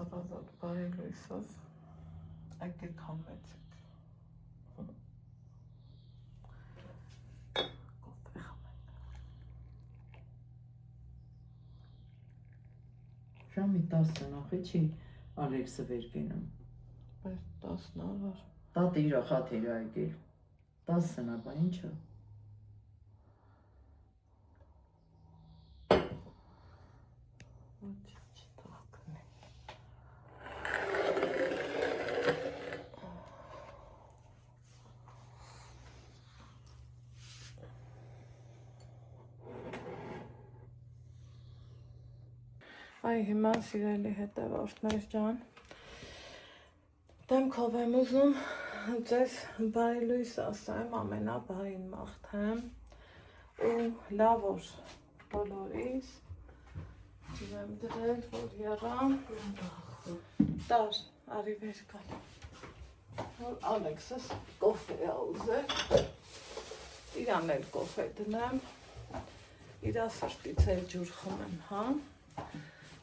Առավոտ բարի լույսով եկեք համեցեք։ Կոֆե խմենք։ Ժամի 10-ը նախի չի Ալեքսը վեր գնում։ Բայց 10-ն ավար։ Տատը իր խաթեր այգել։ 10-ն ա, բա ինչա։ Այ հիմա սիրելի հետևորդներ ջան, դեմքով եմ ուզում ձեզ բարի լույս ասեմ, ամենաբարին մաղթեմ ու լավ օր բոլորիս ջիվեմ դրել, որ եռամ, տար, արի վեր կալ, որ Ալեքսս կոֆե է ուզել, իրան էլ կոֆե դնեմ, իրա սրտից էլ ջուր խմեմ, հա,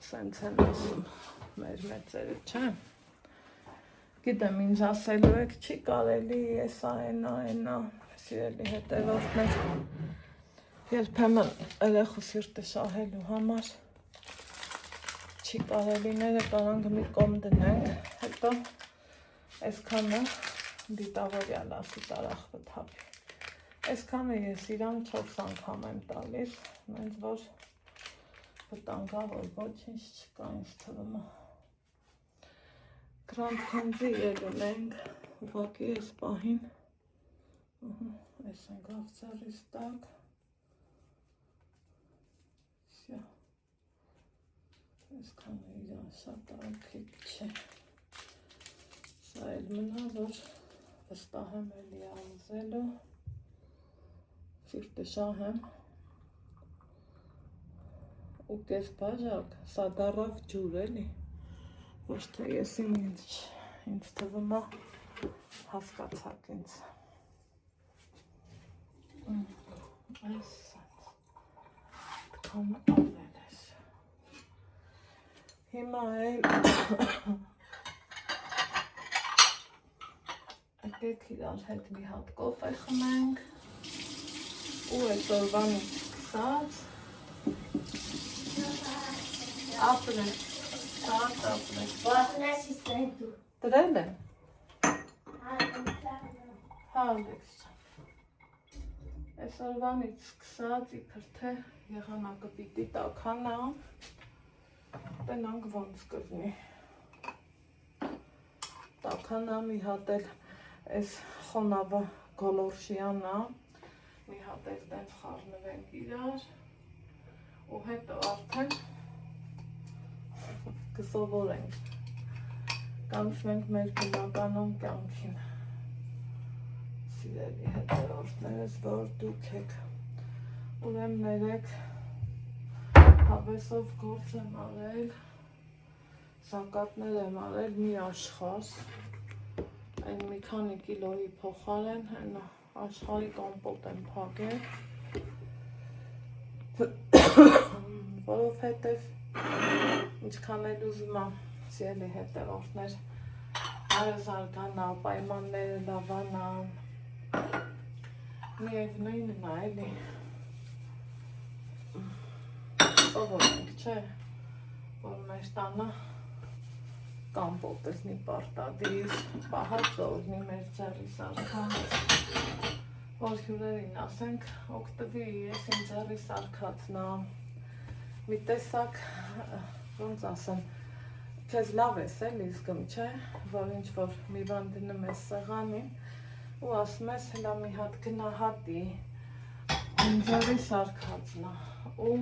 սենց են ասում մեր մեծերը, չէ, գիտեմ ինձ ասելու եք, չի կարելի, եսա, ենա, սիրելի հետևորդներ, երբեմն երեխու սիրտը շահելու համար, չի կարելիները կարանք մի կողմ դնենք, հետո այսքանը դիտավորյալ ասի տարախ վթապի, այսքանը ես իրան 4 անգամ եմ տալիս, նենց որ վտանգավոր ոչինչ չկա ինձ թվում է։ Գրանդ քնձի ելում ենք, ուղղակի այս պահին, այս ենք ավծարից տակ, այսքանը իրան շատ ակիկ չէ, սա էլ մնա, որ վստահ եմ էլի աղզելու, սիրտը շահեմ, ու կես բաժակ, սա դարավ ջուր էլի, ոչ թե ես ինձ թվում է հասկացակ ինձ, այս տքան ավել ես, հիմա էլ եկեք իրար հետ մի հատ կոֆե խմենք ու այս օրվանից սկսած ապրեք, շատ ապրեք։ Դրել եմ։ Հա, Ալեքս ջան։ Այս օրվանից սկսած իբր թե եղանակը պիտի տաքանա, տենանք ոնց կլինի։ Տաքանա մի հատ էլ այս խոնավը գոլորշյանա, մի հատ էլ տենց խառնվենք իրար, ու հետո արդեն կսովորենք, կանցնենք մեր բնականոն կյանքին, սիրելի հետևորդներս, որ դուք եք, ուրեմն ներեք, հավեսով գործ եմ արել, զակատներ եմ արել մի աշխարհ, այն մի քանի կիլոյի փոխարեն, այն աշխարհի կոմպոտ եմ փակել, որովհետև ինչքան էլ ուզում եմ սիրելի հետևորդներ զարգանա, պայմանները լավանան, միևնույնն է էլի սովորենք, չէ, որ մեր տանը կամպոտ լինի պարտադիր, պահածո լինի մեր ձեռի սարքած, որ հյուրերին ասենք, օգտվի ես իմ ձեռի սարքածն եմ, մի տեսակ, ոնց ասեմ, քեզ լավ ես էլի զգում, չէ, որ ինչ-որ մի բան դնում ես սեղանին ու ասում ես հլա մի հատ գնահատի, իմ ձեռի սարքածն է, ու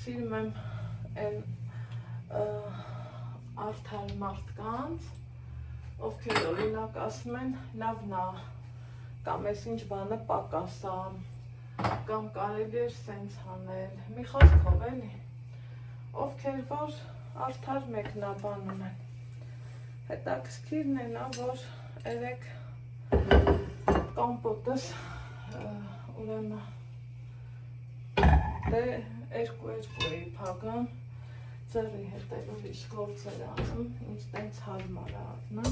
սիրում եմ այն արդար մարդկանց, ովքեր օրինակ ասում են լավն է, կամ ես ինչ բանը պակաս է, կամ կարելի էր սենց հանել, մի խոսքով էլի, ովքեր որ արդար մեկնաբան ունեն, հետաքրքիրն է նա, որ երեք կամպոտս ուրեմն դե երկու էի փակում, ձեռի հետ էլ ուրիշ գործեր անում, ինձ տենց հարմար է ակնա։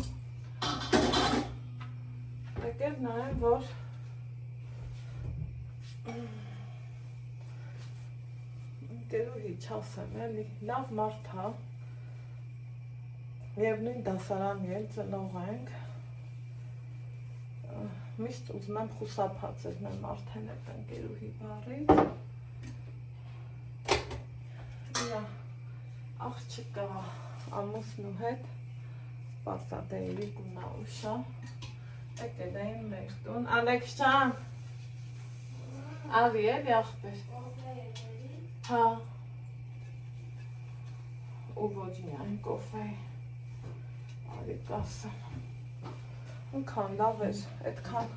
Եկել նայեմ, որ ընկերուհի չասեմ էլի, լավ մարդ է, և նույն դասարանի էլ ծնող ենք, միշտ ուզում եմ խուսափած ելնեմ արդեն այդ ընկերուհի բառից։ Իրա աղջիկա ամուսնու հետ պարտադեյրի գունա ուշա, եկել էին մեր տուն, Ալեքս ջան, ալի էլի աղբեր, հա, ու ոչ միայն կոֆեի, արի կասեմ, ունքան լավ էր, այդքան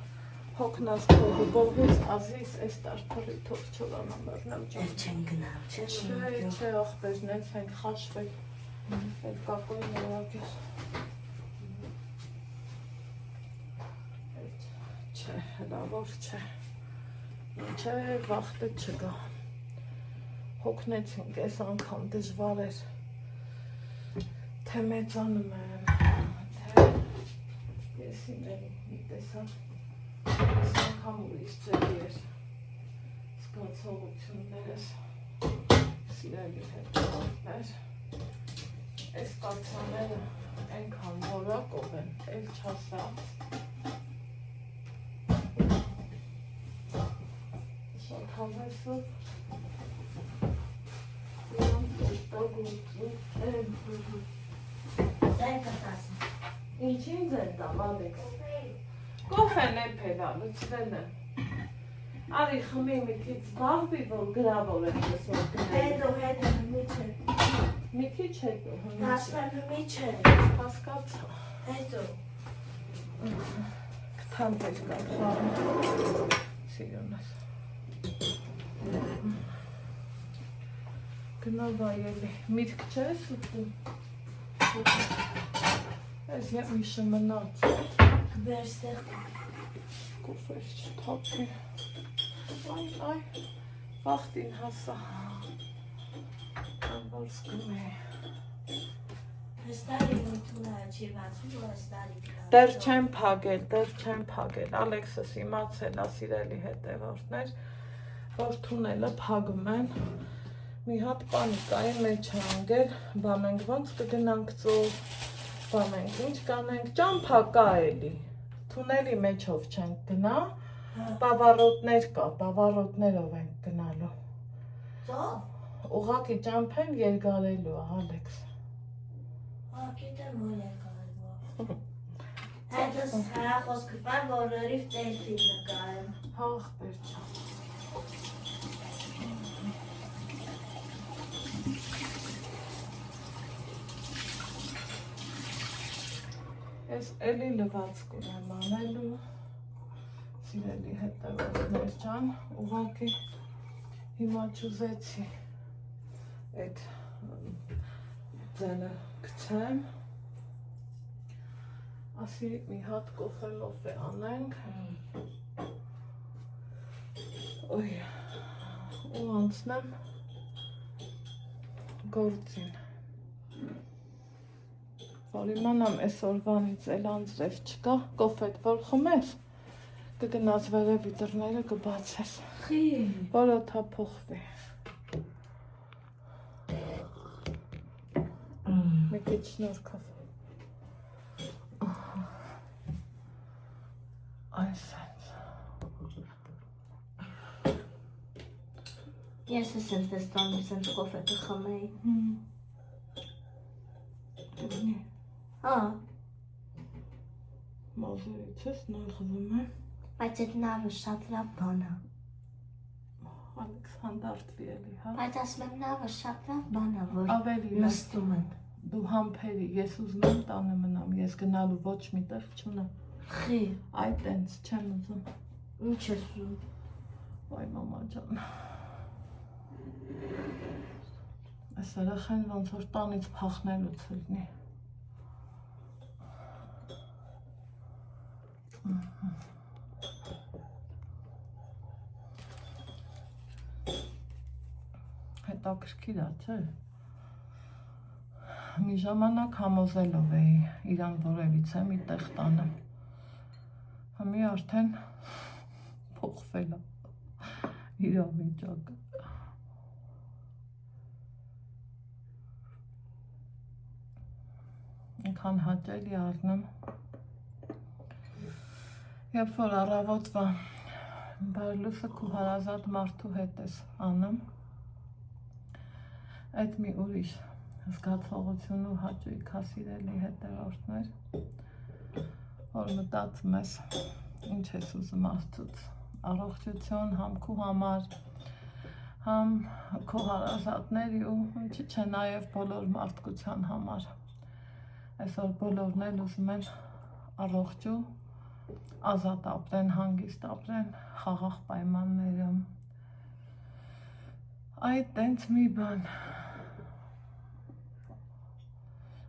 հոգնած փողի բողից ազիս այս տարբերի թող չորանա մեռնեմ ջան։ Էլ չեն գնալ, չէ՞։ Չէ, աղբերն ենք ենք խաշվել, էլ կակոյն նորակես։ Չէ, հլավոր չէ, չէ, վաղտը չգա, հոգնեցինք այս անգամ դժվար էր, թե մեծանում եմ, թե ես ինձ մի տեսան, այս անգամ ուրիշ ձերի էր, զգացողություններս, սիրելի հետևորդներ, այս կացաները ենքան որակով են, էլ չասած, շաքավեսով, իրանք տագուծում են, Ձեր կտասը։ ինչին ձեր տամ, Ալեքս, կոֆեն է պելա, լուծվել է, արի խմի մի քիչ զբաղվի, որ գրավոր են ես որ գնել, Հետո մի չէ։ մի քիչ հետո, Դասվան մի չէ։ հասկացա, Հետո։ կթան պես կար խաղում, սիրունս, գնալ բայելի, միտք չես ուտում, ես ետ միշը մնաց, Վերստեղ։ կոֆեր չթապի, այ, վաղտին հասա, որ զգում է, Հստարի մույթունը չի բացում, որ հստարի կլավ։ դեր չեմ փագել, Ալեքսս իմացել է սիրելի հետևորդներ, որ թունելը փագում են, մի հատ պանիկայի մեջ անգել, բանենք ոնց կգնանք ծով, բանենք ինչ կանենք, ճամփա կա էլի, թունելի մեջով չենք գնա, բավարոտներ կա, բավարոտներով ենք գնալու, Ծով։ ուղղակի ճամփեն երգարելու է, Ալեքս, Գիտեմ որ է կարևոր։ Հետո հրախոսքը պար, որ լրիվ տելֆի նկարեմ։ հաղ բեր չան, ես էլի լվացք ունեմ անելու, սիրելի հետևորդներ ջան, ուղղակի հիմա չուզեցի այդ ձենը գցեմ, ասի մի հատ կոֆե մոֆե անենք, օյ, ու անցնեմ գործին, որ իմանամ այսօրվանից էլ անձրև չկա, կոֆետ որ խմես, կգնաց վերևի դռները կբացես, Խի։ որ օդափոխվի, մի քիչ շնորհքով, այսպես, Ես եմ տեսնում, ես կոֆե կխմեի։ Հա, մազերից ես նայխվում եմ, բայց այդ նավը շատ լավ բան է։ Ալեքս հանդարտվի էլի, հա, Բայց ասում եմ նավը շատ լավ բան է, որ ավելի լավ, նստում են։ դու համբերի, ես ուզում եմ տանը մնամ, ես գնալու ոչ մի տեղ չունեմ, Խի, այ տենց չեմ ուզում, ինչ ես ուզում։ այ մամա ջան, այս երեխան ոնց որ տանից փախնելուց լինի, հետաքրքիր է, չէ՞։ մի ժամանակ համոզելով էի իրան որևիցե մի տեղ տանը։ Հիմա արդեն փոխվել է իրավիճակը։ Ինքան հաճելի առնում։ Երբ որ առավոտվա բարլուսը քու հարազատ մարդու հետ ես անում, այդ մի ուրիշ զգացողություն ու հաճույք հա սիրելի հետևորդներ, որ մտածում ես ինչ ես ուզում Աստծուց, առողջություն համ քու համար, համ քո հարազատների ու ինչի՞ չէ նաև բոլոր մարդկության համար։ Այսօր բոլորն էլ ուզում են առողջ ու ազատ ապրեն, հանգիստ ապրեն, խաղաղ պայմաններում։ Այդ տենց մի բան։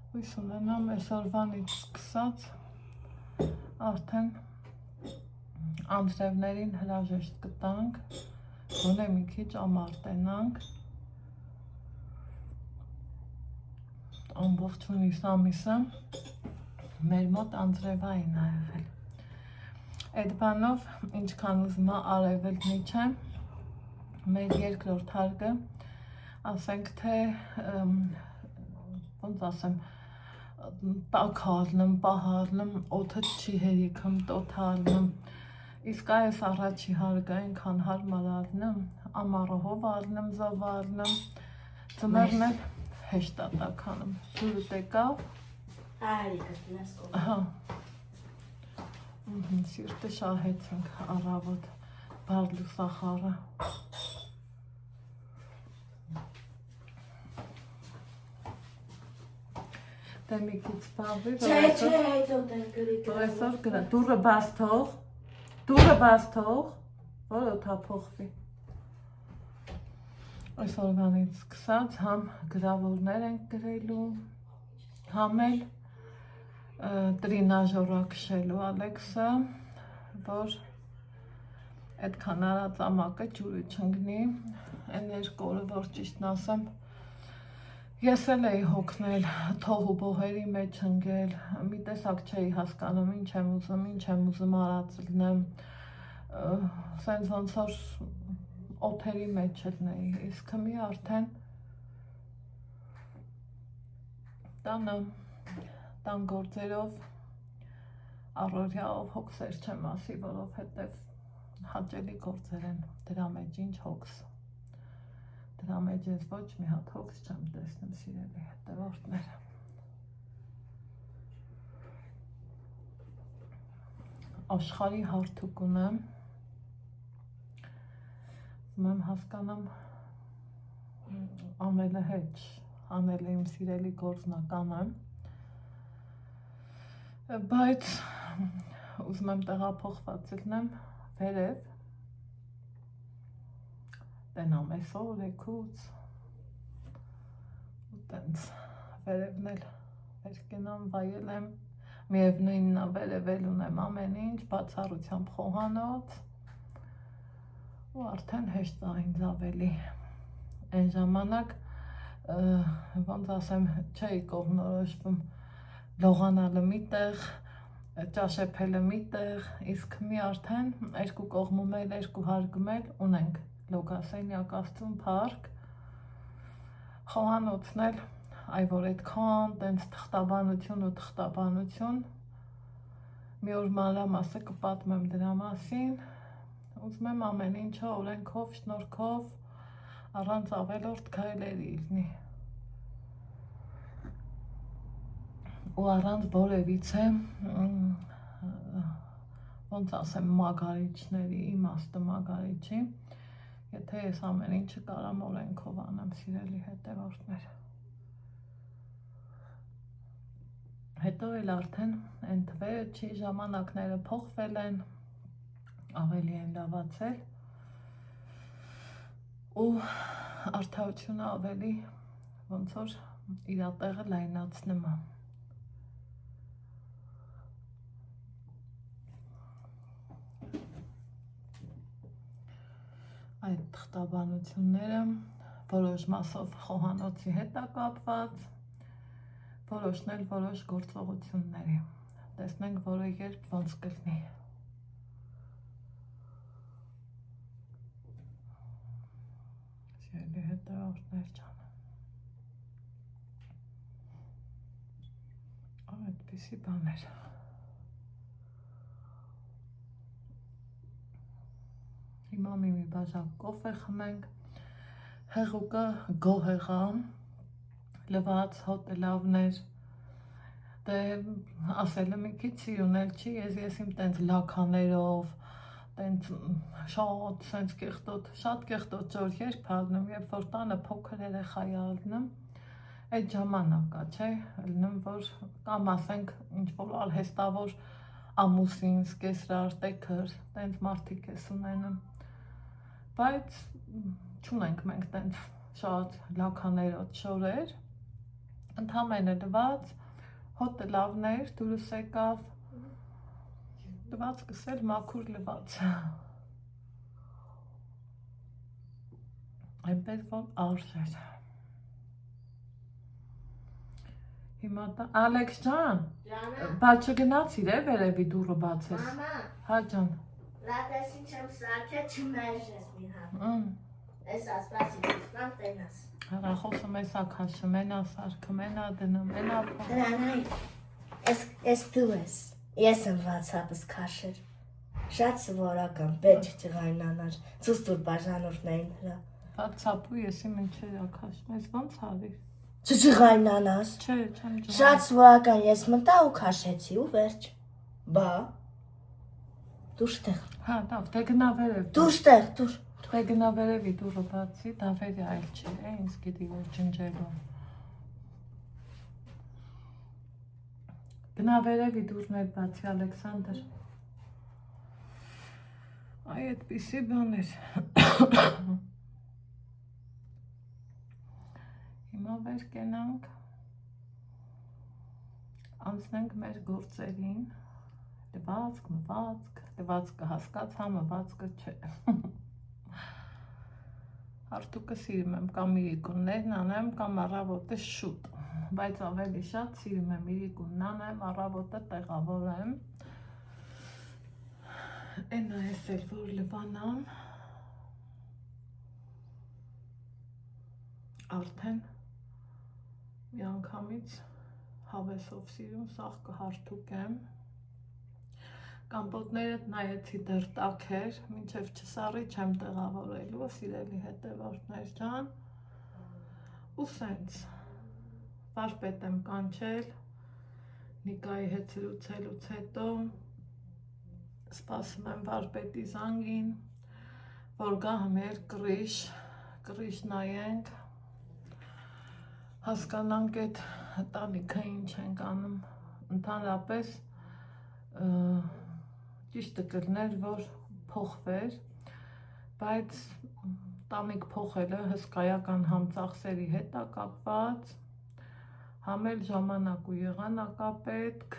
Հույս ունենամ այսօրվանից սկսած արդեն անձրևներին հրաժեշտ կտանք, գոնե մի քիչ ամարտենանք, ամբողջունից ամիսը մեր մոտ անձրևային ա եղել։ Այդ բանով ինչքան ուզում արևելքնի չէ, մեր երկրորդ հարգը, ասենք թե, ոնց ասեմ, տաք հալնում, պահալնում, օդը չի հերիքում, տոթ հալնում, իսկ այս առաջի հարգը այնքան հարմար ալնում, ամառոհով ալնում, զով ալնում, ձմեռն էլ հեշտ ա տաք անում, ջուրը տեկավ, հա, սիրտը շահեցինք առավոտ բարլուսախառը։ Դե մի քիչ սպավի, որ այսօր գրա, դուրը բաց թող, որ օդափոխվի։ Այսօրվանից սկսած համ գրավորներ ենք գրելու, համ էլ տրինաժորա քշելու Ալեքսը, որ այդքան արած ամակը ջուրը չընկնի, այն երկու օրը, որ ճիշտն ասեմ, ես էլ էի հոգնել թող ու բոհերի մեջ ընկել, մի տեսակ չէի հասկանում ինչ եմ ուզում արած լինեմ, սենց ոնց որ օթերի մեջ չլնեի, իսկ հիմի արդեն տան գործերով, առօրյաով հոգսեր չեմ ասի, որովհետև հաճելի գործեր են, դրա մեջ ինչ հոգս, դրա մեջ ես ոչ մի հատ հոգս չեմ տեսնում սիրելի հետևորդներ։ Աշխարհի հարթուկ ունեմ, եմ հասկանամ ամենը հետ անել իմ սիրելի գործնականը, բայց ուզում եմ տեղափոխված լինեմ վերև, տենամ այսօր էքուց, ու տենց վերևն էլ վերկենամ, վայելեմ, միևնույնն վերևել ունեմ ամեն ինչ, բացառությամբ խոհանոց, ու արդեն հեշտ է ինձ ավելի, այն ժամանակ, ոնց ասեմ, չէի կողմնորոշվում լողանալը մի տեղ, ճաշեփելը մի տեղ, իսկ մի արդեն երկու կողմում էլ, երկու հարգում էլ ունենք լոգասենյակ Աստծուն փառք, խոհանոցն էլ, այ որ այդքան տենց թղթաբանություն, մի օր մանրամասը կպատմեմ դրա մասին, ուզում եմ ամեն ինչը օրենքով, շնորհքով, առանց ավելորդ քայլերի լինի։ Ու առանց որևիցե, ոնց ասեմ, մագարիչների, իմաստը մագարիչի, եթե ես ամեն ինչը կարամ օրենքով անեմ, սիրելի հետևորդներ։ Հետո էլ արդեն այն թվերը չի, ժամանակները փոխվել են, ավելի են լավացել, ու արդարությունը ավելի ոնց որ իր տեղը լայնացնում է։ Այդ թղթաբանությունները որոշ մասով խոհանոցի հետ է կապված, որոշնել որոշ գործողությունների։ Տեսնենք, որը երբ ոնց կլինի։ Սիրելի հետևորդներ ջան։ Այդպիսի բաներ։ Հիմա մի բաժակ կոֆե խմենք, հեղուկը գոհ եղա, լված հոտելավներ, դե ասելը մի քիչ սիրունել չի, ես իմ տենց լաքաներով, տենց շատ կեղտոտ ճոր երբ ալնում, երբ որ տանը փոքր երեխայի ալնում, այդ ժամանակա, չէ, ալնում, որ կամ ասենք ինչ-որ արհեստավոր ամուսին, սկեսրար, տեքր, տենց մարդիկ ես ունենում, բայց չունենք մենք տենց շատ լաքաներոտ շորեր, ընդհանրապես լված, հոտը լավներ, դուրս եկավ, լված կսել մաքուր լված, այնպես որ արժեր, հիմա դա, Ալեքս ջան, բայց չգնացիր է վերևի դուրը բացես, Մամա, հա ջան, լատես ինչ եմ սարքե չմերժես մի հատ, ես ասպասի դուսնամ տենաս, հեռախոսը մեզ ակաշը, մենա սարքը, մենա դնը, մենա փող, Հրանայ, ես դու ես, ես եմ վացապս կաշեր, շատ սվորական, պետք չղայնանար, ծուստուր բաժանորդնային հրա, բայց ծապու ես իմ ինչեր ակաշ, մեզ ոնց հարիր, չղայնանաս, չէ, չեմ ջան, շատ սվորական ես մտա ու կաշեցի ու վերջ, բա, դուշտեղ, հա, դավ, դե գնա վերև, դուշտեղ, դուր, դե գնա վերևի դուրը բացի, դա վերի այլ չի, ինձ գիտի որ ջնջելու, գնա վերևի դուրներ բացի, Ալեքսանդր, այ այդպիսի բաներ, հիմա վեր կենանք, անցնենք մեր գործերին, լվացք, մվացք, լվացքը հասկացա, մվացքը չէ, Հարթուկը սիրում եմ կամ իրիկուններն անեմ, կամ առավոտը շուտ, բայց ավելի շատ սիրում եմ իրիկունն անեմ, առավոտը տեղավորեմ, այնա ես էլ որ լվանամ, արդեն մի անգամից հավեսով սիրում, սաղ կհարթուկեմ, կամպոտներդ նայեցի դեռ տաք էր, մինչև չսարի չեմ տեղավորելու, սիրելի հետևորդներ ջան, ու սենց, վարպետ եմ կանչել, Նիկայի հետ զրուցելուց հետո, սպասում եմ վարպետի զանգին, որ գա մեր կռիշ նայենք, հասկանանք այդ տանիքը ինչ ենք անում, ընդհանրապես ճիշտը կլներ, որ փոխվեր, բայց տանիք փոխելը հսկայական համ ծախսերի հետ է կապված, համ էլ ժամանակ ու եղանակ է պետք,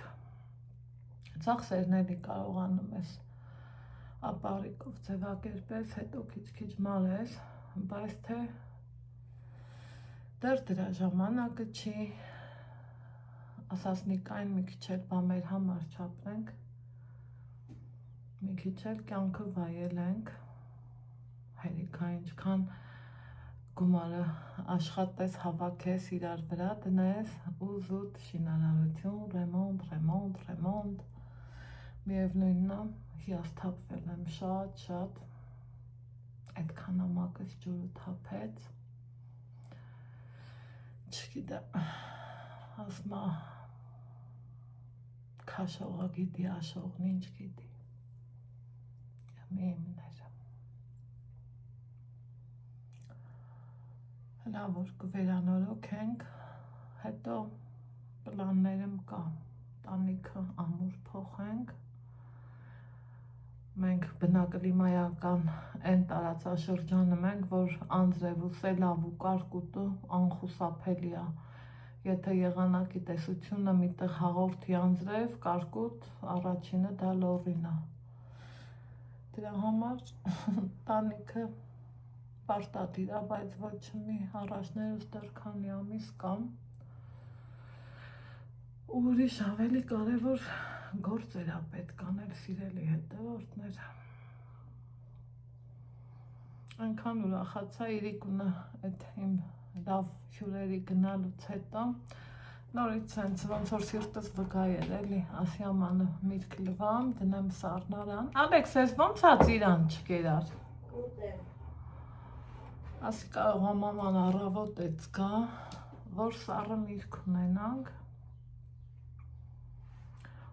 ծախսերն էլի կարողանում ես ապարիկով ձևակերպես, հետո քիչ մարես, բայց թե դեռ դրա ժամանակը չի, ասաս Նիկային մի քիչ էլ բա մեր համար չապրենք, մի քիչ էլ կյանքը վայելենք, հերիքա ինչքան գումարը աշխատես հավաքես իրար վրա դնես ու զուտ շինարարություն, ռեմոնտ, միևնույնն է հիասթափվել եմ շատ, այդքան ամակս ջուրը թափեց, չգիտեմ, ասմա քաշողը գիտի, աշողն ինչ գիտի, միևնույն հլա որ կվերանորոգենք, հետո պլաններում կա, տանիքը ամուր փոխենք, մենք բնակլիմայական այն տարածաշրջանում ենք, որ անձրև ու սելավ ու կարկուտը անխուսափելի է, եթե եղանակի տեսությունը միտեղ հաղորդի անձրև, կարկուտ, առաջինը դա լոռին է, դրա համար տանիքը պարտադիր է, բայց ոչ մի առաջներս դեռ քանի ամիս կամ Ուրիշ ավելի կարևոր գործեր ա պետք անել սիրելի հետևորդներ։ Այնքան ուրախացա իրիկունը այդ իմ լավ հյուրերի գնալուց հետո նորից սենց ոնց որ սիրտս վկայել էլի ասյամանը միտք լվամ դնեմ սառնարան Ալեքս ես ոնց ա ծիրան չկերար ասի կարող ա մաման առավոտ էց գա որ սառը միրգ ունենանք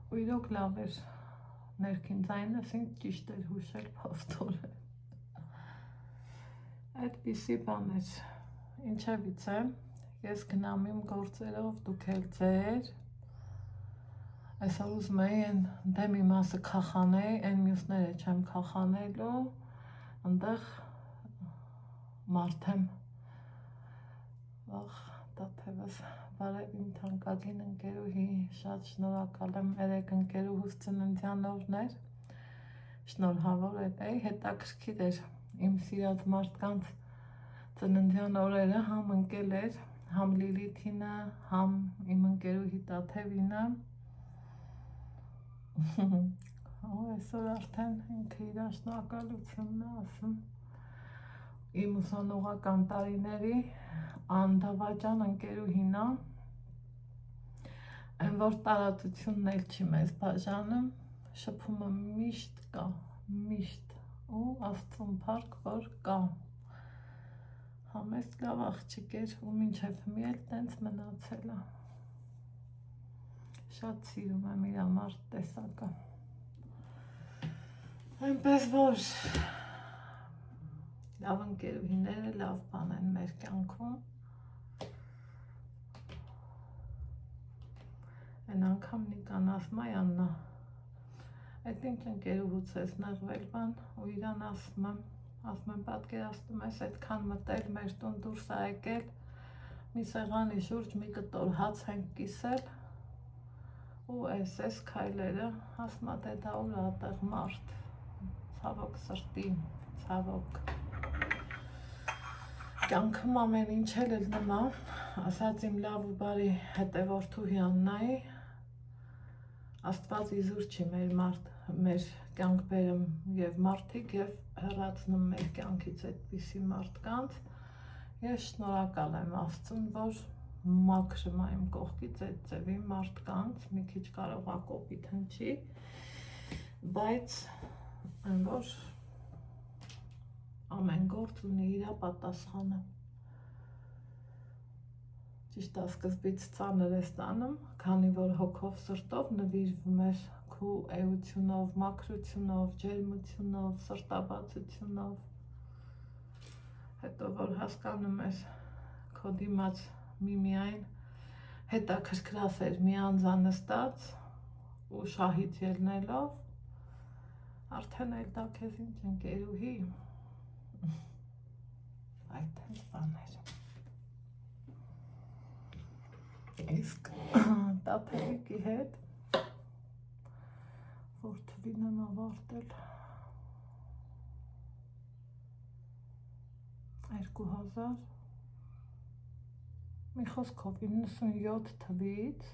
ու իրոք լավ էր ներքին ձայնս ինձ ճիշտ էր հուշել փաստորեն այդպիսի բան էր ինչևից է ես գնամ իմ գործերով դուք էլ ձեր այսօր ուզում էի են դեմի մասը քախանեի այն մյուսները չեմ քախանելու ընդեղ մարդ եմ վաղ դաթևս բարև իմ թանկագին ընկերուհի շատ շնորհակալ եմ երեք ընկերուհուս ծննդյան օրներ շնորհավոր էի հետաքրքիր էր իմ սիրած մարդկանց ծննդյան օրերը համ ընկել էր համ Լիլիթինը համ իմ ընկերուհի Տաթևինը այսօր արդեն ինքը իր շնորհակալությունն է ասում իմ ուսանողական տարիների անդավաճան ընկերուհին է այն որ տարածությունն էլ չի մեզ բաժանում շփումը միշտ կա միշտ ու Աստծուն փառք որ կա համեստ լավ աղջիկ էր ու մինչև հիմա էլ տենց մնացել է շատ սիրում եմ իր համար տեսակը այնպես որ լավ ընկերուհիները լավ բան են մեր կյանքում այն անգամ Նիկան ասում է Աննա այդ ինչ ընկերուհուց ես նեղվել բան ու իրան ասում եմ պատկերացնում ես այդքան մտել մեր տուն դուրս ա եկել մի սեղանի շուրջ մի կտոր հաց ենք կիսել ու այս քայլերը ասում է դե դա ուր ա տեղ մարդ ցավոք սրտի ցավոք կյանքում ամեն ինչ էլ նմա ասած իմ լավ ու բարի հետևորդուհի Աննայի Աստված իզուր չի մեր կյանք բերում եւ մարդիկ եւ հեռացնում մեր կյանքից այդպիսի մարդկանց ես շնորհակալ եմ Աստծուն որ մաքրում է իմ կողքից այդ ձևի մարդկանց մի քիչ կարող ա կոպիտ հնչի բայց այն որ ամեն գործ ունի իր պատասխանը ճիշտ է սկզբից ծանր է ստանում քանի որ հոգով սրտով նվիրվում ես քո էությունով, մաքրությունով, ջերմությունով, սրտաբացությունով հետո որ հասկանում ես քո դիմաց միմիայն հետաքրքրասեր մի անձանստած ու շահից ելնելով արդեն էլ դա քեզ ինչ ընկերուհի այդ հենց բաներ իսկ Տաթևիկի հետ որ թվին եմ ավարտել 2000 մի խոսքով 97 թվից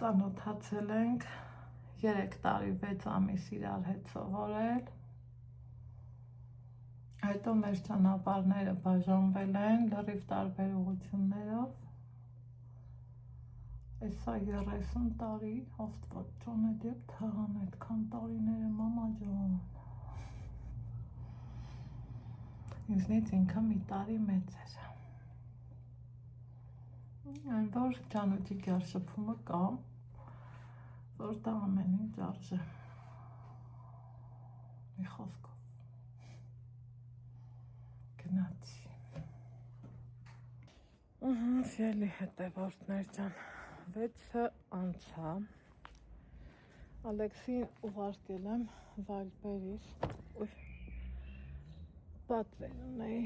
ծանոթացել ենք 3 տարի 6 ամիս իրար հետ սովորել հետո մեր ճանապարհները բաժանվել են լրիվ տարբեր ուղղություններով Այսա 30 տարի Աստված ջան է դեպ թաղան այդքան տարիները մամա ջան ինձնից ինքը մի տարի մեծ էր այն որ ճանոթի գարշփումը կա որ դա ամեն ինչ արժե մի խոսքով գնացի սիրելի հետևորդներ ջան 6-ը անցա Ալեքսին ուղարկել եմ Վայլպերից պատվեր ունեի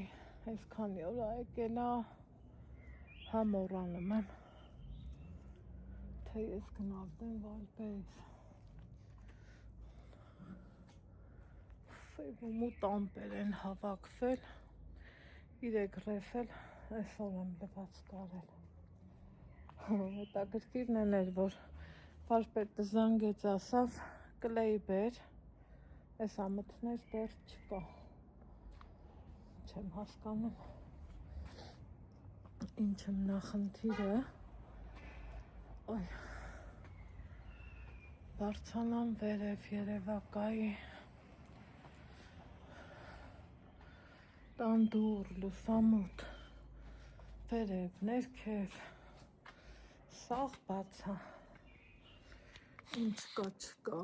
այսքանի օր եկել է համոռանում եմ թե ես գնալտեմ Վայլպերից Սևում ու տամպեր են հավաքվել 3 ռեֆել այսօր եմ լված կարել Հետաքրքիրն էր, որ վարպետը զանգեց, ասավ կլեյ բեր, այս ամոթներ դեռ չկա, չեմ հասկանում ինչ եմ նախնդիրը, ոյ, բարձանամ վերև երևակայի, տան դուռ, լուսամուտ, վերև, ներքև, սաղ բացա, ինչ կա չկա,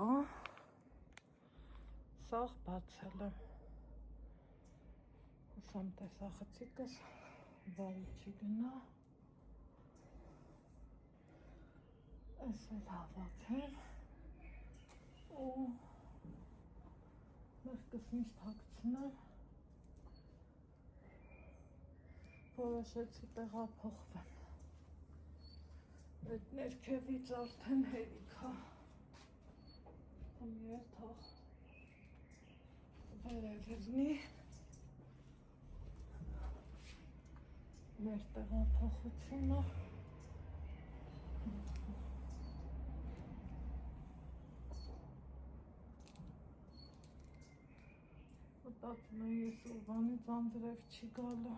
սաղ բացել եմ, հուսամ տեսախցիկս վարի չի գնա, այս էլ հավաքեմ ու մեղկս միշտ հագցնեմ, որոշեցի տեղափոխվեմ, այդ ներքևից արդեն հերիքա, երթող վերև լինի, մեր տեղափոխությունը, մտածում եմ ես ուրվանից անձրև չի գալու,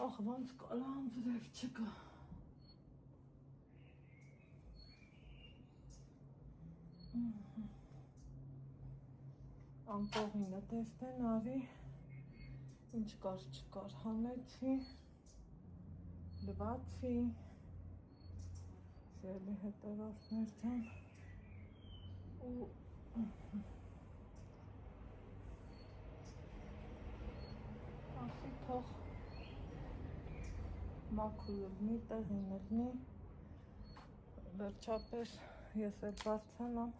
ախ ոնց կարա անձրև չգա, ամպողինը տեսնեն արի, ինչ կար չկար, հանեցի, լվացի, սիրելի հետևորդներ ջան, ու ասի թող մաքուր լինի, տեղին լինի, վերջապես ես էլ բարձանամ,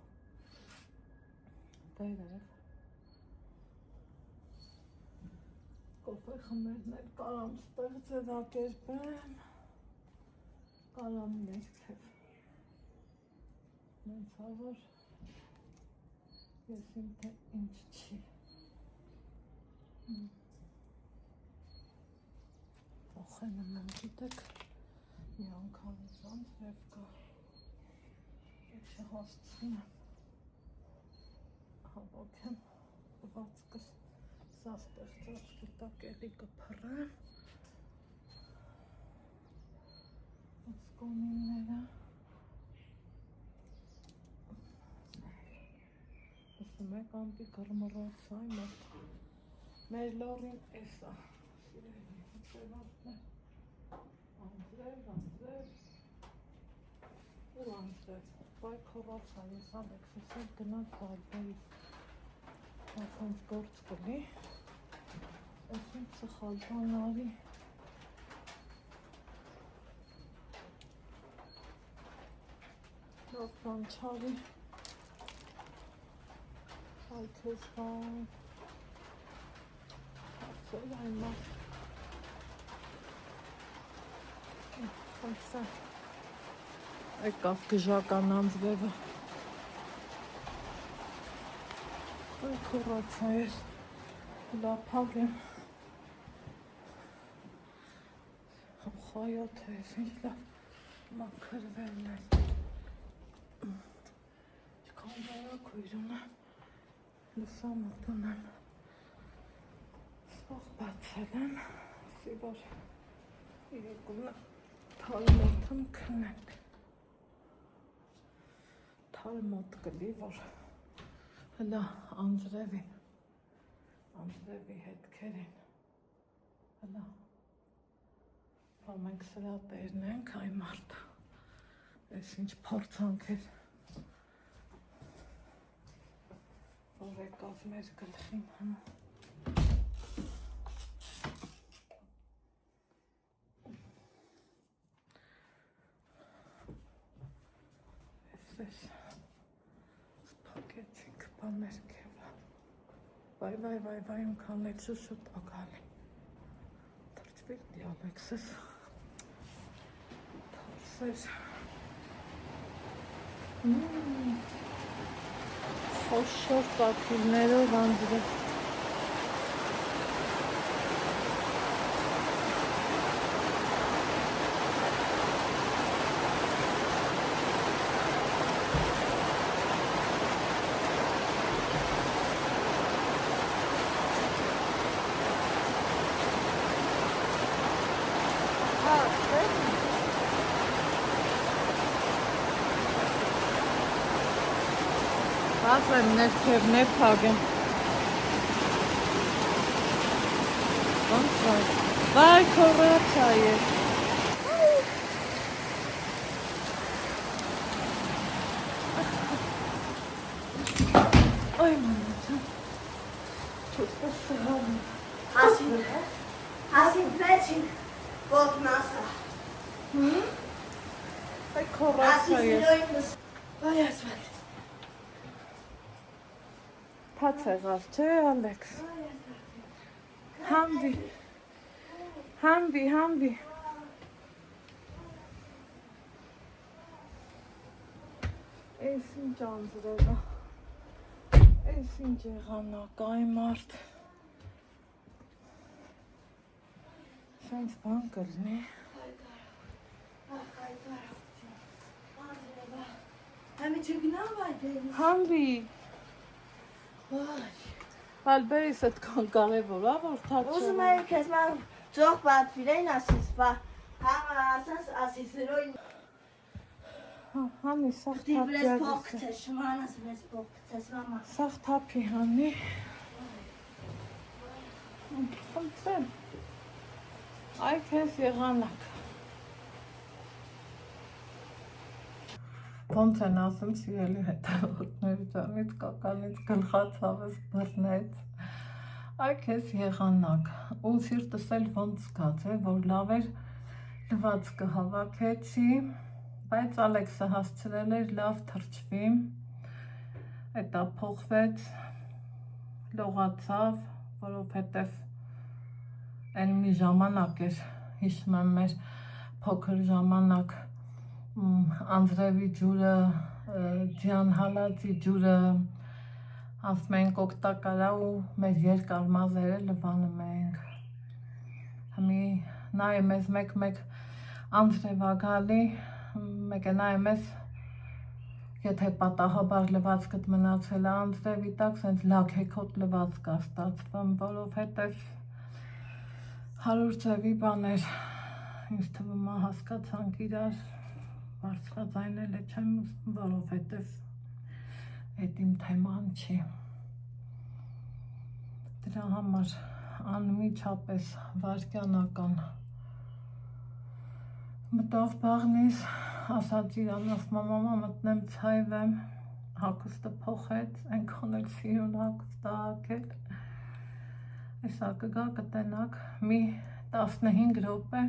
վերև, կոֆե խմերն էլ կարամ ստեղծելակերպեմ, կարամ ներքև, նենց որ ես իմ թե ինչ չի, փոխենում եմ գիտեք, մի անգամից անձրև կա, եկ չհասցնեմ, հավաքեմ բվածկս, սա ստեղծած կտակելի կփռեմ, ասկոնինները, ասում եք ամպի կրմռոց այ մոտ, մեր լորին էսա, սիրելի հետևորդներ, անձրև, ու անձրև, բայ քորացա ես Ալեքսիս էլ գնաց բալբեից, ասանց գործ կլի, այս ինչ սխալ բան արի, լավ բան չարի, այ քեզ բան, հարցել այն մատ, խնդսա, եկավ գժական անձրևը, այ քորացա ես, լապակ եմ, խայոտ է ես, ինչ լավ մաքրվելն է, չքան բարակույր ունեմ, լուսամուտ ունեմ, սաղ բացել եմ, ասի որ իրեկունը թալմոթում քնենք, թալմոթ կլի, որ հլա անձրևին, անձրևի հետքերին, հլա, մենք սրա տերն ենք, այ մարդ, ես ինչ փորձանք էր, որ եկավ մեր գլխին, ես սպագեցինք բաներ կևլա, վայ, կանեցու շուտ ակալի, թրճվիլ դի Ալեքսս, թարսեր, խոշոր կաթիլներով անձրև, ասեմ ներքևներ փագեմ։ Ոնց է։ Վայ քորացա է։ Ay mama. Çok da sıhhatli. Hasin Peçin Botnasa. Ay korasa Hasin jest. Loinus. Vay asfalt. Patrzę czy Alex. Hambi. Esin canzırada. Esin cehana qaymart. Sen spankır ne? Hemi çökünen var benim. Hambi. Vay. Alberisat kankare var ortak. Uzun herkes ben çok bat fileyin asist var. Ama asas asistlerin. Hani sağ Die tap biraz geldi. pokte, şumanas biraz pokte, mama. Sağ tapi hani. Sen. Ay kes եղանակ։ Ոնց են ասում սիրելի հետևորդներ ջանից կականից գլխացավս բռնեց։ Ay քեզ եղանակ։ Ու սիրտս էլ ոնց զգաց է, որ լավ էր լվացքը հավաքեցի, բայց Ալեքսը հասցրել էր լավ թրջվի, հետա փոխվեց, լողացավ, որովհետև այն մի ժամանակ էր, հիշում եմ մեր փոքր ժամանակ անձրևի ջուրը, ջյան հալածի ջուրը, ասում ենք օգտակարա ու մեր երկար մազերը լվանում ենք։ Հիմի նայեմ ես մեկ անձրև ա գալի, մեկ է նայեմ ես, եթե պատահաբար լվացքդ մնացել է անձրևի տակ, սենց լաքեքոտ լվացք ա ստացվում, որովհետև 100 ձևի բաներ, ինձ թվում է հասկացանք իրար, բարձրաձայնել է չեմ ուզում, որովհետև էդ իմ թեման չի։ Դրա համար անմիջապես վայրկյանական մտավ բաղնից, ասաց իրան, ասում մամա մտնեմ ցայվեմ, հագուստը փոխեց, այնքան էլ սիրուն հագուստ ա հագել։ Այսա կգա կտենակ մի 15 րոպե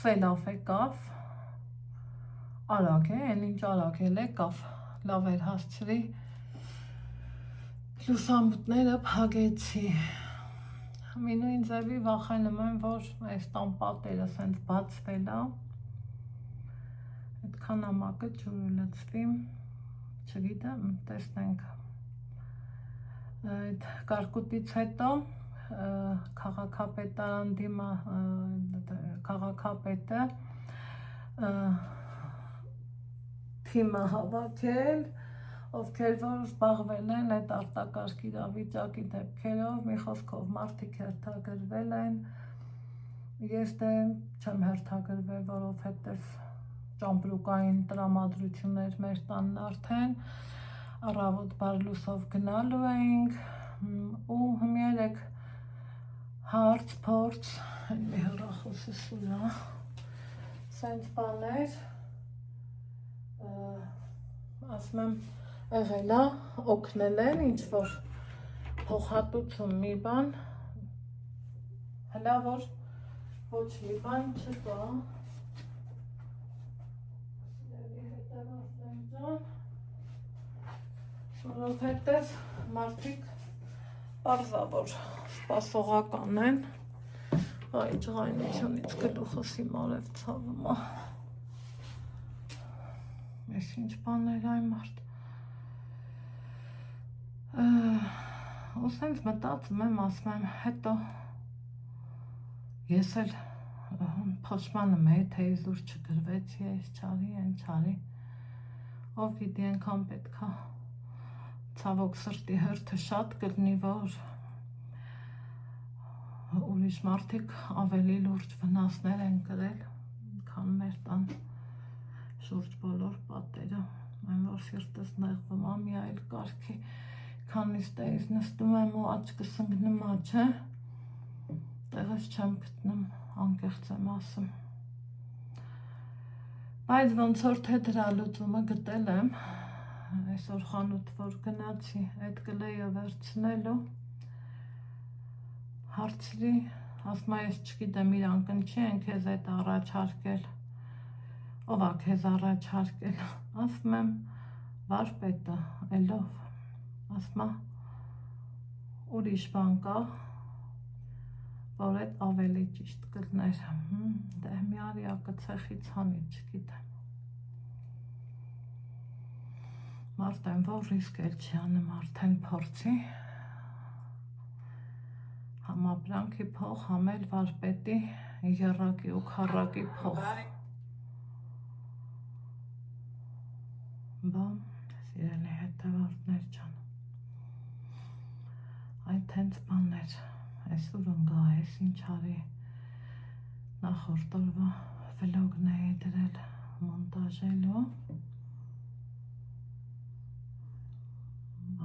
սելավ եկավ, արագ է, այն ինչ արագել եկավ, լավ էր հասցրի, լուսամուտները փագեցի, մի նույն ձևի վախենում եմ, որ այս տան պատերը սենց բացվել ա, այդքան ամակը ջուրը լծվի, չգիտեմ, տեսնենք, այդ կարկուտից հետո քաղաքապետարան դիմա քաղաքապետը թիմը հավաքել, ովքեր որ զբաղվել են այդ արտակարգ իրավիճակի դեպքերով, մի խոսքով մարդիկ հերթագրվել են, ես դե չեմ հերթագրվել, որովհետև ճամպրուկային տրամադրություններ մեր տանն արդեն, առավոտ բարլուսով գնալու էինք ու հմերեք հարց, փորձ, մի հեռախոսը սուրա, սենց բաներ, ասում եմ եղել ա, օգնել են, ինչ-որ փոխհատուցում մի բան, հլա որ ոչ մի բան չկա, որովհետև մարդիկ պարզավոր սպասողական են, այ ջղայնությունից գլուխս իմ արև ցավում ա, ես ինչ բաներ այ մարդ, ու սենց մտածում եմ, ասում եմ, հետո ես էլ փոշմանում էի, թե իզուր չգրվեցի, ես չարի, են չարի, ով գիտի ենքան պետք ա ցավոք սրտի հերթը շատ կլինի, որ ուրիշ մարդիկ ավելի լուրջ վնասներ են կրել, քան մեր տան շուրջ բոլոր պատերը, Այն որ սիրտս նեղվում է մի այլ կարգի, քանից տեղից նստում եմ ու աչքս ընկնում է, չէ, տեղս չեմ գտնում, անկեղծ եմ ասում։ Բայց ոնց որ թե դրա լուծումը գտել եմ, այսօր խանութ որ գնացի այդ գլեյը վերցնելու, հարցրի, ասում է ես չգիտեմ իրան կնչի են քեզ այդ առաջարկել, ով է քեզ առաջարկել, ասում եմ վարպետը, էլով, ասում է ուրիշ բան կա, որ այդ ավելի ճիշտ կլներ, դե մի արյակը ցեխից հանի, չգիտեմ։ Մարդեն որ ռիսկ էլ չի անում, արդեն փորձի, համապրանքի փող, համել վարպետի, եռակի ու քառակի փող։ Բան, սիրելի հետևորդներ ջան, այդ հենց բաններ, այսօր ընկա ես ինչ արի, նախորդ օրվա վլոգն էի դրել մոնտաժելու,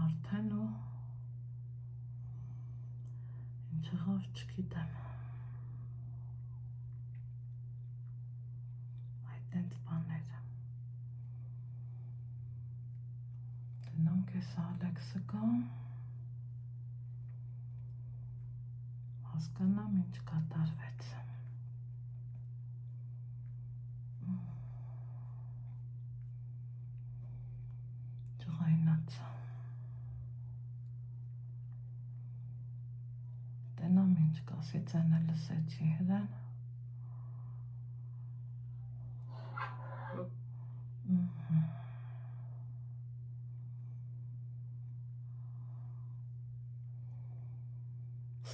արդեն ու ինչ եղավ չգիտեմ, այդ հենց բաններ, դնանք ես Ալեքսը կա, հասկանամ ինչ կատարվեց։ Ջղայնաց։ Տենամ ինչ կասի ձենը լսեցի հրան։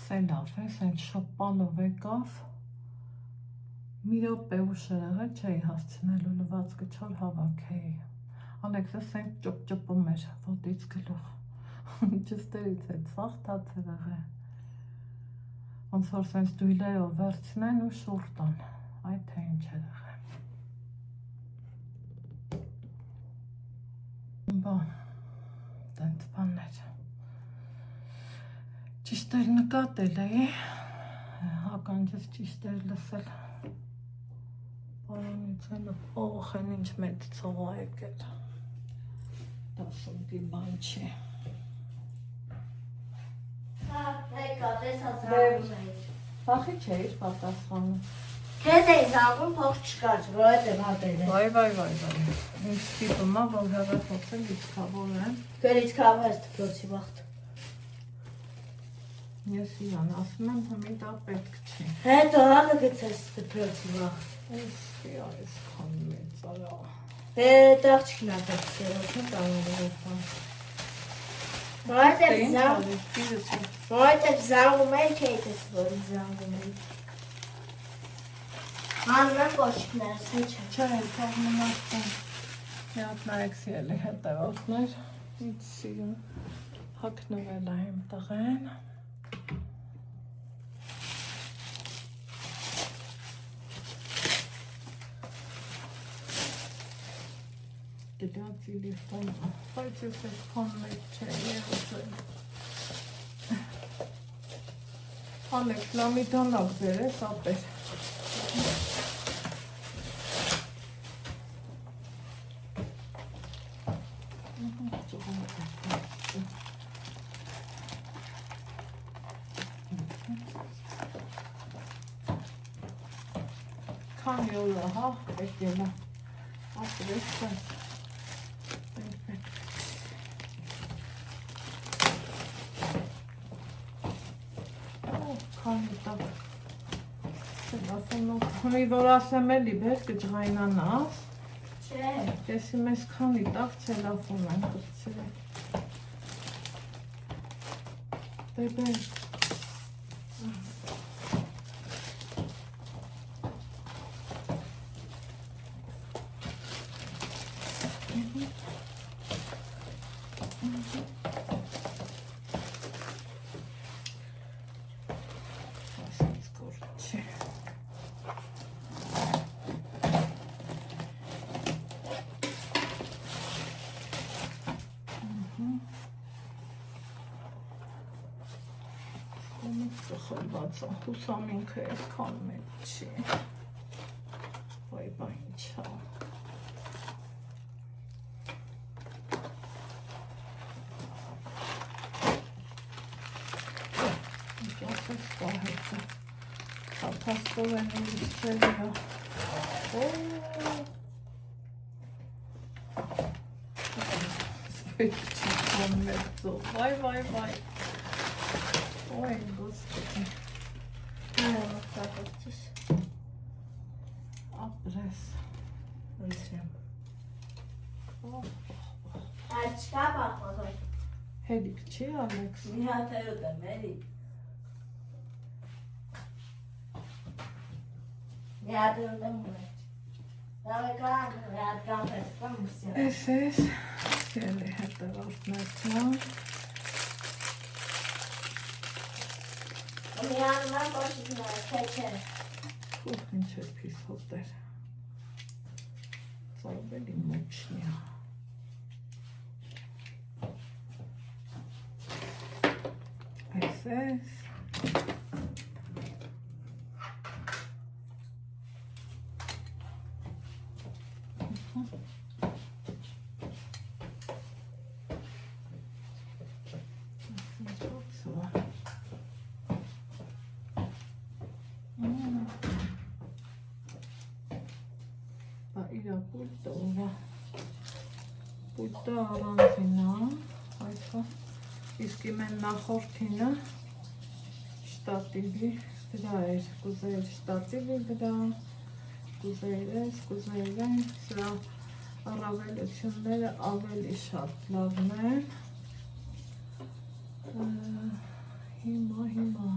Սելավ ես, այն շոպանով եկավ, մի րոպե ուշ եղել չէի հասցնելու լվացքը չոր հավաքեի։ Ալեքսս այն ճոպճոպում էր ոտից գլուխ, ճստերից է ծաղ թացեր եղել, ոնց որ սենց դույլերով վերցնեն ու շուռ տան, այդ թե ինչ էր եղել։ Բան, տենց բաններ։ Ճիշտեր նկատել էի, հականջս ճիշտեր լսել, պարոնից էլ օղ են ինչ մեծ ծող է եկել, դասունքի բան չի։ Եկա, տեսա զանգում էիր։ Վախի չէիր պատասխանում։ Քեզ էի զանգում, փող չկար, որովհետև հատել է։ Վայ, ինչ ստիպում է, որ հեռախոսը լիցքավոր է։ Գերիցքավոր ես դպրոցի վաղտ։ Ես իրան ասում եմ, հմին դա պետք չի։ Հետո հանը գցես դպրոցի վաղտ։ Այս քան մեծ արա։ Այդ աղջիկն է պետք երոշն տանելու բան։ Որովհետև զանգում էի, չէի տեսել, որ զանգում էի։ Հանում եմ կոշիկներս, ինչ է։ Չէ, թող մնացան։ Մի հատ նայեք սիրելի հետևորդներ, ինձ սիրում հագնվել է իմ տղեն։ Դրացի լիստոն, բայց ես ես քան մեկ չէ եղել։ Ալեքս, լամի դանակ բեր ես ապեր։ Քանի օր է, հա, եկել է, ապրես կան։ Քանի տակ, ասում որ ասեմ էլի բեր կջղայնանաս, Չէ։ կեսի մեզ քանի տակ ցելոֆան են կրծրել։ Դե բեր։ խլված է, հուսամինքը այսքան մեծ չի, բայինչա, ինչպես պահեցը, սապաստով են ուրիշչելի է, Չիքոն մեծով, վայ, Ой, господи. Вот так вот здесь. Ապրես, Ընտրեմ։ Այդ չկա պախոզոր։ հերիք չի Ալեքս, Մի հատ է ուտեմ, էլի։ Մի հատ է ուտեմ ունեչ։ Դավեկան, մի հատ կամպես, կամ ուսյան։ ես, սելի հետևորդներն Մի անման պոշիքն է, թե չէ։ ինչ է պիս հոտեր, ծարվելի մոչնյա, ես, իրա պույտը առանձինա, այսա, իսկ իմ են նախորդինը շտատիվի վրա էր, կուզեիր շտատիվի վրա, կուզեիր են, սրա առավելությունները ավելի շատ լավն են, հիմա,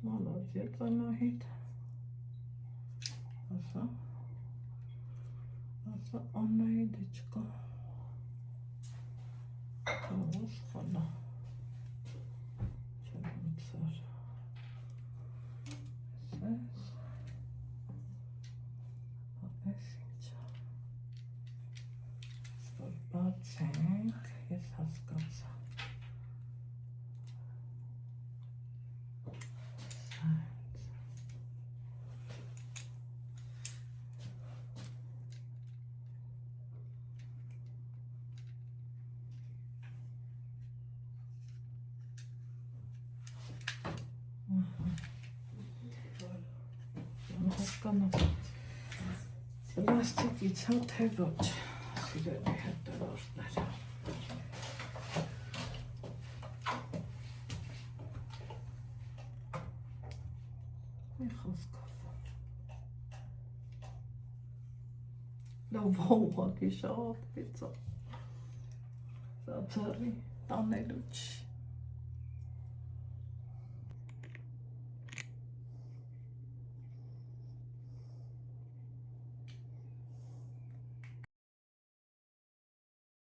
Молодец, Анահит. Аса Анահиточка. Господи. Чернцар. Ստորբացենք, ես հասկացա. Պլաստիկից հա թե ոչ, սիրելի հետևորդներ։ Մի խոսքով։ Լավ ուղղակի շատ պիցա։ Սա ծառի տանելու չի։